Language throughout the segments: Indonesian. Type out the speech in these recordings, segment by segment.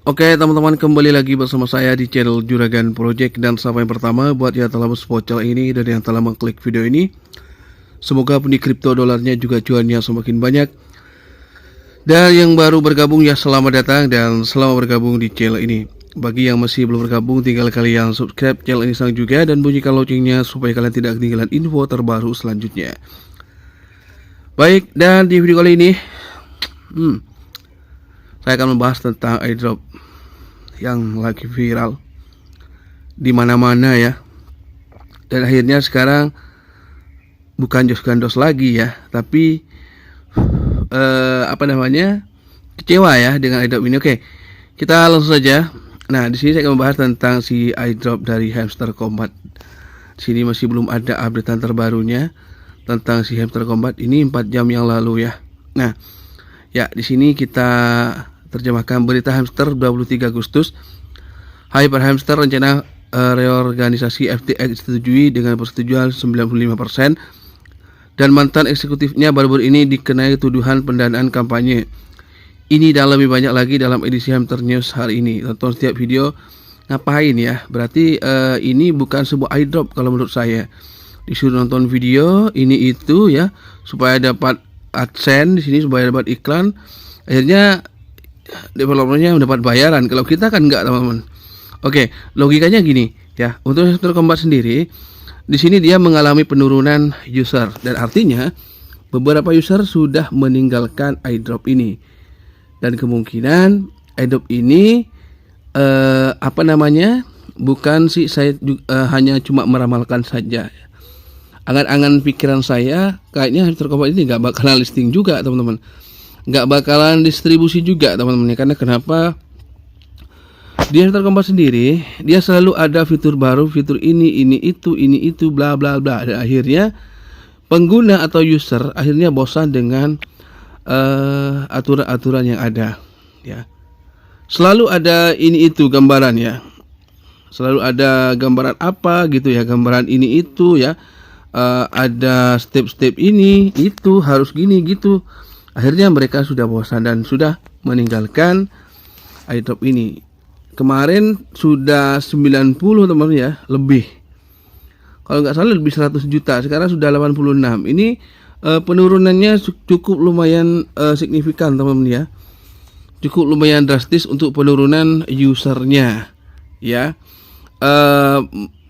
Oke teman-teman, kembali lagi bersama saya di channel Juragan Project. Dan sampai yang pertama buat yang telah men-support channel ini dan yang telah mengklik video ini, semoga pundi kripto dolarnya juga cuannya semakin banyak. Dan yang baru bergabung ya selamat datang dan selamat bergabung di channel ini. Bagi yang masih belum bergabung, tinggal kalian subscribe channel ini sang juga dan bunyikan loncengnya supaya kalian tidak ketinggalan info terbaru selanjutnya. Baik, dan di video kali ini saya akan membahas tentang airdrop yang lagi viral di mana-mana ya. Dan akhirnya sekarang bukan jos gandos lagi ya, tapi kecewa ya dengan airdrop ini. Oke, kita langsung saja. Nah, di sini saya akan membahas tentang si airdrop dari Hamster Kombat. Di sini masih belum ada updatean terbarunya tentang si Hamster Kombat ini 4 jam yang lalu ya. Nah, ya di sini kita terjemahkan berita hamster 23 Agustus. Hyper Hamster rencana reorganisasi FTX disetujui dengan persetujuan 95%. Dan mantan eksekutifnya baru-baru ini dikenai tuduhan pendanaan kampanye. Ini dan lebih banyak lagi dalam edisi Hamster News hari ini. Tonton setiap video. Ngapain ya? Berarti ini bukan sebuah airdrop kalau menurut saya. Disuruh nonton video ini itu ya supaya dapat AdSense di sini, supaya dapat iklan. Akhirnya developernya mendapat bayaran. Kalau kita kan enggak, teman-teman. Oke, logikanya gini ya. Untuk Hamster Kombat sendiri, di sini dia mengalami penurunan user dan artinya beberapa user sudah meninggalkan airdrop ini. Dan kemungkinan airdrop ini bukan sih saya hanya cuma meramalkan saja. Angan-angan pikiran saya kayaknya Hamster Kombat ini nggak bakalan listing juga, teman-teman. Nggak bakalan distribusi juga, teman-teman. Karena kenapa? Di Hamster Kombat sendiri dia selalu ada fitur baru, fitur ini itu, bla bla bla. Dan akhirnya pengguna atau user akhirnya bosan dengan aturan-aturan yang ada ya. Selalu ada ini itu gambaran ya. Selalu ada gambaran apa gitu ya, gambaran ini itu ya. Ada step-step ini itu harus gini gitu. Akhirnya mereka sudah bosan dan sudah meninggalkan airdrop ini. Kemarin sudah 90 teman-teman ya, lebih. Kalau nggak salah lebih 100 juta. Sekarang sudah 86. Ini penurunannya cukup lumayan signifikan, teman-teman ya. Cukup lumayan drastis untuk penurunan usernya ya.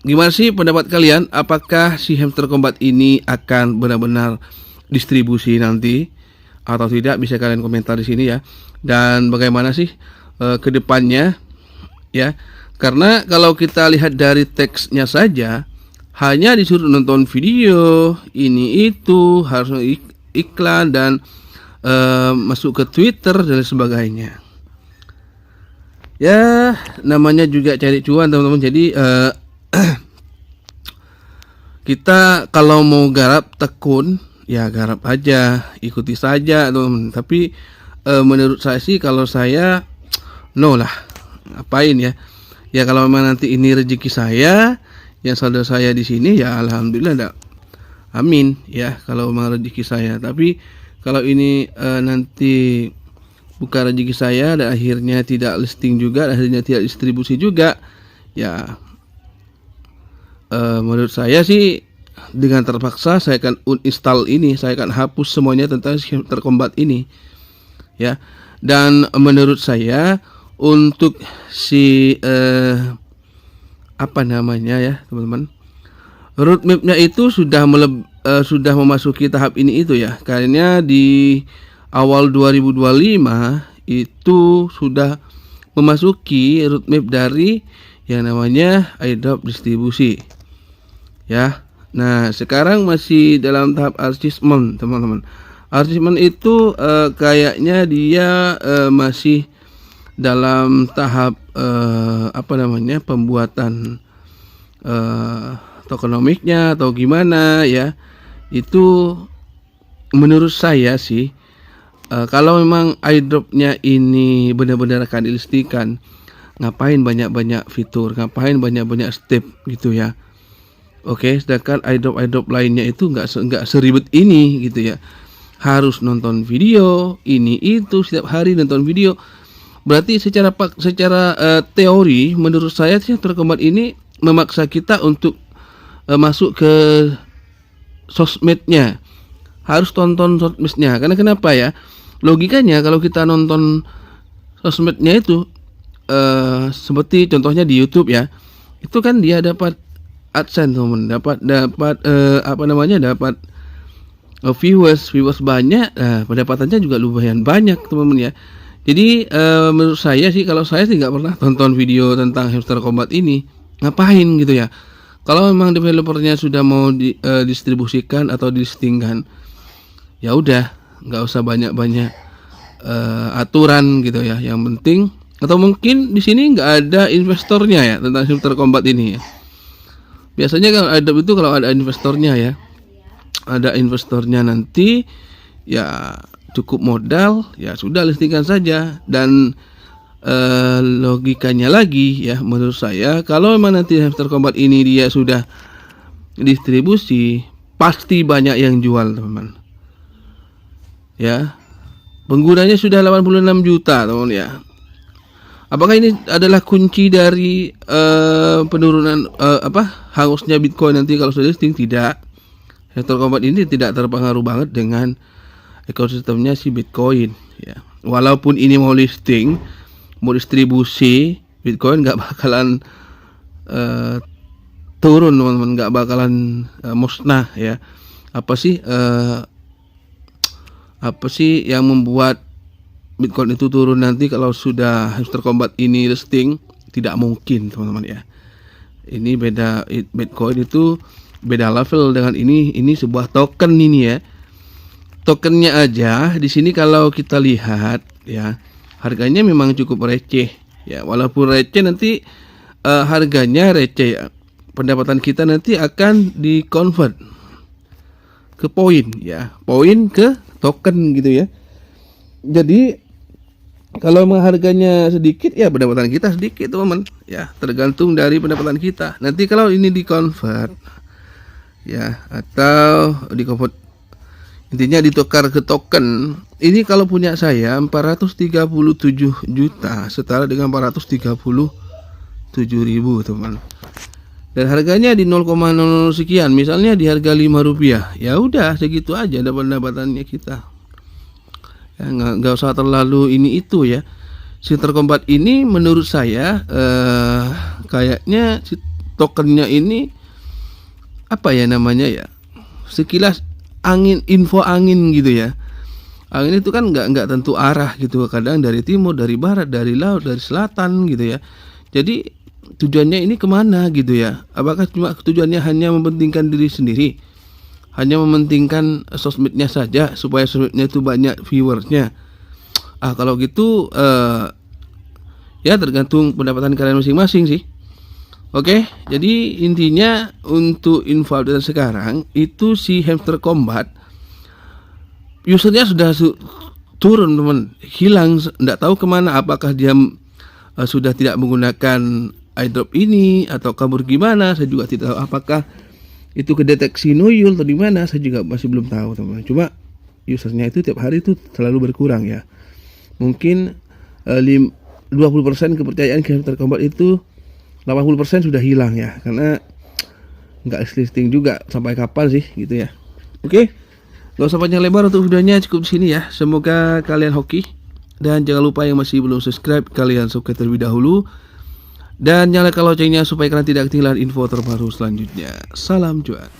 Gimana sih pendapat kalian? Apakah si Hamster Kombat ini akan benar-benar distribusi nanti atau tidak? Bisa kalian komentar di sini ya. Dan bagaimana sih ke depannya ya? Karena kalau kita lihat dari teksnya saja, hanya disuruh nonton video ini itu, harus iklan dan masuk ke Twitter dan sebagainya. Ya, namanya juga cari cuan, teman-teman. Jadi kita kalau mau garap tekun ya garap aja, ikuti saja, teman-teman. Tapi menurut saya sih, kalau saya no lah, ngapain ya? Ya kalau memang nanti ini rezeki saya, yang saldo saya di sini ya alhamdulillah, enggak. Amin ya kalau memang rezeki saya. Tapi kalau ini nanti bukan rezeki saya dan akhirnya tidak listing juga, akhirnya tidak distribusi juga, ya menurut saya sih dengan terpaksa saya akan uninstall ini, saya akan hapus semuanya tentang Hamster Kombat ini ya. Dan menurut saya untuk si teman-teman, roadmapnya itu sudah memasuki tahap ini itu ya. Kayaknya di awal 2025 itu sudah memasuki roadmap dari yang namanya airdrop distribusi ya. Nah, sekarang masih dalam tahap assessment, teman-teman. Assessment itu kayaknya dia masih dalam tahap pembuatan tokenomiknya atau gimana ya. Itu menurut saya sih kalau memang airdropnya ini benar-benar akan dilistikan, ngapain banyak-banyak fitur, ngapain banyak-banyak step gitu ya. Oke, sedangkan airdrop lainnya itu nggak seribet ini gitu ya. Harus nonton video ini itu setiap hari, nonton video Berarti secara teori menurut saya Hamster Combat ini memaksa kita untuk masuk ke sosmednya. Harus tonton sosmednya. Karena kenapa ya? Logikanya kalau kita nonton sosmednya itu seperti contohnya di YouTube ya. Itu kan dia dapat AdSense, teman. Dapat dapat viewers banyak, pendapatannya juga lumayan banyak, teman-teman ya. Jadi menurut saya sih, kalau saya sih nggak pernah tonton video tentang Hamster Combat ini. Ngapain gitu ya? Kalau memang developernya sudah mau distribusikan atau dilistingkan, ya udah, nggak usah banyak-banyak aturan gitu ya. Yang penting, atau mungkin di sini nggak ada investornya ya tentang Hamster Combat ini ya. Biasanya kalau ada investornya ya, ada investornya nanti ya. Cukup modal, ya sudah listingkan saja. Dan logikanya lagi ya, menurut saya kalau memang nanti Hamster Combat ini dia sudah distribusi, pasti banyak yang jual, teman-teman ya. Penggunanya sudah 86 juta, teman ya. Apakah ini adalah kunci dari penurunan hangusnya Bitcoin nanti kalau sudah listing? Tidak. Hamster Combat ini tidak terpengaruh banget dengan ekosistemnya si Bitcoin ya. Walaupun ini mau listing, mau distribusi, Bitcoin nggak bakalan turun, teman-teman, nggak bakalan musnah ya. Apa sih yang membuat Bitcoin itu turun nanti kalau sudah Hamster Combat ini listing? Tidak mungkin, teman-teman ya. Ini beda, Bitcoin itu beda level dengan ini sebuah token ini ya. Tokennya aja di sini kalau kita lihat ya, harganya memang cukup receh ya. Walaupun receh, nanti harganya receh ya, pendapatan kita nanti akan di-convert ke poin ya, poin ke token gitu ya. Jadi kalau memang harganya sedikit ya pendapatan kita sedikit, teman-teman ya, tergantung dari pendapatan kita. Nanti kalau ini di-convert ya, atau di-convert, intinya ditukar ke token. Ini kalau punya saya 437 juta setara dengan 437.000, teman. Dan harganya di 0,00 sekian, misalnya di harga 5 rupiah. Ya udah, segitu aja pendapatannya kita. Ya, nggak usah terlalu ini itu ya. Hamster Combat ini menurut saya kayaknya si tokennya ini apa ya namanya ya? Sekilas info angin gitu ya. Angin itu kan nggak tentu arah gitu, kadang dari timur, dari barat, dari laut, dari selatan gitu ya. Jadi tujuannya ini kemana gitu ya? Apakah cuma tujuannya hanya mementingkan diri sendiri, hanya mementingkan sosmednya saja supaya sosmednya itu banyak viewersnya? Kalau gitu ya tergantung pendapatan kalian masing-masing sih. Oke, jadi intinya untuk info update sekarang itu si Hamster Combat usernya sudah turun, teman, hilang, tidak tahu kemana. Apakah dia sudah tidak menggunakan airdrop ini atau kabur gimana? Saya juga tidak tahu. Apakah itu kedeteksi nuyul atau di mana? Saya juga masih belum tahu, teman. Cuma usernya itu tiap hari itu selalu berkurang ya. Mungkin 20% kepercayaan ke Hamster Combat itu 80% sudah hilang ya, karena nggak listing juga sampai kapan sih gitu ya. Oke, nggak usah panjang lebar untuk videonya, cukup di sini ya. Semoga kalian hoki, dan jangan lupa yang masih belum subscribe, kalian subscribe terlebih dahulu dan nyalakan loncengnya supaya kalian tidak ketinggalan info terbaru selanjutnya. Salam cuan.